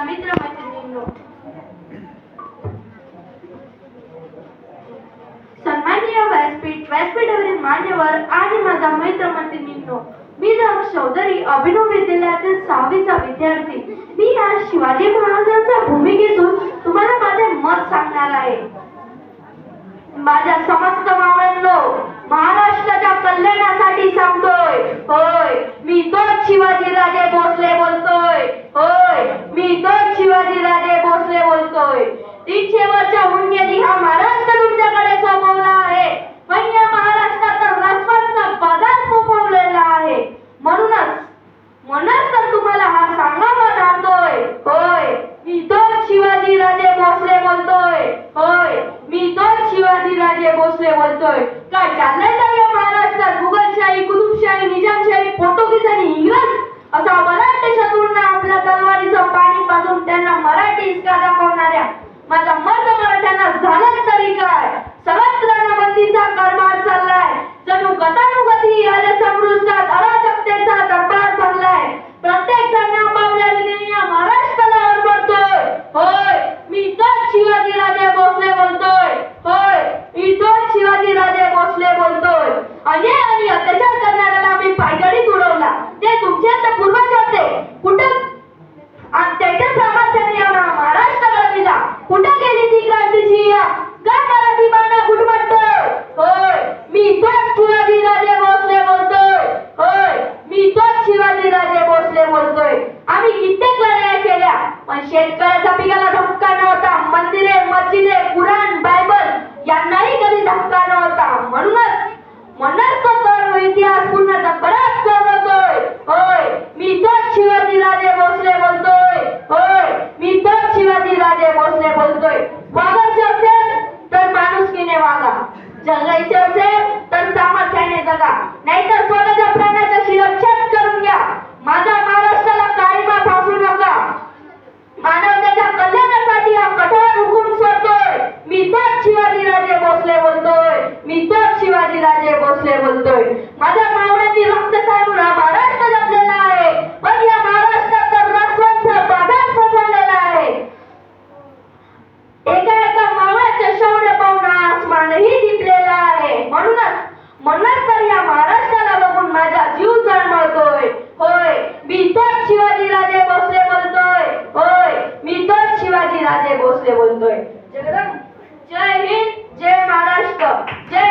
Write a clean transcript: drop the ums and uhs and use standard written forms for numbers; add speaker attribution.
Speaker 1: मित्र मैत्रिणींनो, सन्माननीय व्यासपीठावरील मान्यवर आणि माझा मित्र मैत्रिणींनो, मी चौधरी अभिनव विद्यालयातील 6वीचा विद्यार्थी. मी आज शिवाजी महाराजांच्या भूमिकेतून तुम्हाला माझे मत सांगणार आहे. माझ्या समस्त मावळ्यांनो, महाराष्ट्राच्या कल्याणासाठी सांगतोय. होय, मी तोच शिवाजीराजे भोसले बोलतोय. होय, मी तोच शिवाजीराजे भोसले बोलतोय. 300 वर्ष होऊन गेली हा महाराष्ट्र तुमच्याकडे सोपवला आहे, पण या महाराष्ट्रात रस्त्यांचा बाजार सोपवलेला आहे. म्हणूनच तर तुम्हाला हा सांगावा लागतोय. होय, मी तोच शिवाजीराजे भोसले बोलतोय. होय, मी तोच शिवाजीराजे भोसले बोलतोय. काय चाललंय तर या महाराष्ट्रात मुघलशाही, कुतुबशाही, निजामशाही, पोर्तुगीज आणि इंग्रज असा बऱ्याच शत्रूंना आपल्या तलवारीचं पाणी पाजून त्यांना मराठी हिसका दाखवणाऱ्या माझा मर्द मराठ्यांना झालं तरी काय? सर्वत्र बंदीचा कारभार चाललाय. जणू गतानुगती आले समृद्धात अराजकतेचा दरबार भरलाय. प्रत्येक जण आपापल्या रीतीने या महाराष्ट्राला अडवतोय. होय, मी तोच शिवाजीराजे भोसले बोलतोय. होय, मी तोच शिवाजीराजे भोसले बोलतोय. अन्याय आणि अत्याचार करणाऱ्याला मी पायदळीत उडवला. ते तुमचे तर पूर्वज होते. कुठं आणि त्याच्या सामर्थ्याने या महाराष्ट्राला दिला. कुठं गेली ती क्रांतीची का मराठी बाणा गुडमटतोय? होय, मी तोच शिवाजीराजे भोसले बोलतोय. होय, मी तोच शिवाजीराजे भोसले बोलतोय. आम्ही कित्येक लढाया केल्या, पण शेतकऱ्याच्या पिकाला धक्का नव्हता. मंदिरे, मस्जिदे, कुराण, बायबल यांनाही कधी धक्का नव्हता. म्हणूनच तो तर इतिहास पुन्हा जगभरात गौरवतोय. होय, मी तोच शिवाजीराजे भोसले बोलतोय. होय, मी तोच शिवाजीराजे भोसले बोलतोय. वागायचे असेल तर माणुसकीने वागा, जगायचे असेल तर सामर्थ्याने जगा, नाहीतर स्वतःच्या प्राणाचा शिरच्छेद करून घ्या. माझा महाराष्ट्राला काळीमा फासू नका. मानवतेच्या कल्याणासाठी हा कठोर हुकूम सोडतोय. मी तोच शिवाजीराजे भोसले बोलतोय. मी तोच शिवाजीराजे भोसले बोलतोय. माझ्या मावळ्यांनी रक्त सांडून हा महाराष्ट्र जपलेला आहे, पण या महाराष्ट्रात तर रस्त्यांचा बाजार सोपवलेला आहे. एका मावळ्याचे शौर्य पाहून आसमानही दिपलेला आहे. म्हणूनच तर या महाराष्ट्राला बघून माझा जीव तळमळतोय. होय, मी तोच शिवाजीराजे भोसले बोलतोय. होय, मी तोच शिवाजीराजे भोसले बोलतोय. जय हिंद, जय महाराष्ट्र, जय